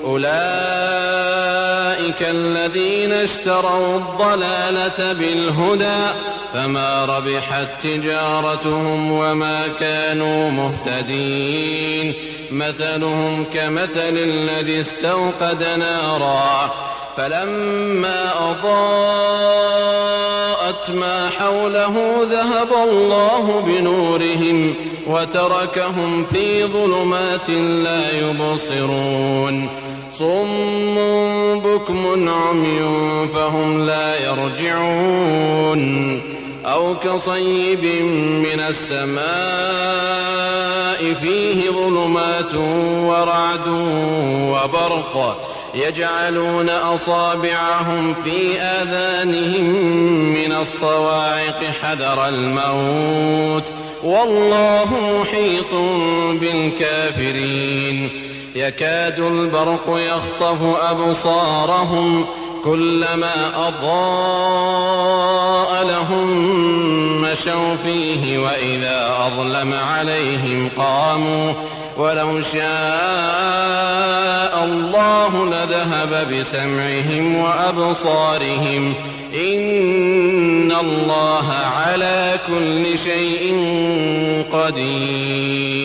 أولئك الذين اشتروا الضلالة بالهدى فما ربحت تجارتهم وما كانوا مهتدين. مثلهم كمثل الذي استوقد نارا فلما أضاءت ما حوله ذهب الله بنورهم وتركهم في ظلمات لا يبصرون. صم بكم عمي فهم لا يرجعون. أو كصيب من السماء فيه ظلمات ورعد وبرق يجعلون أصابعهم في آذانهم من الصواعق حذر الموت والله محيط بالكافرين. يكاد البرق يخطف أبصارهم كلما أضاء لهم مشوا فيه وإذا أظلم عليهم قاموا ولو شاء الله لذهب بسمعهم وأبصارهم إن الله على كل شيء قدير.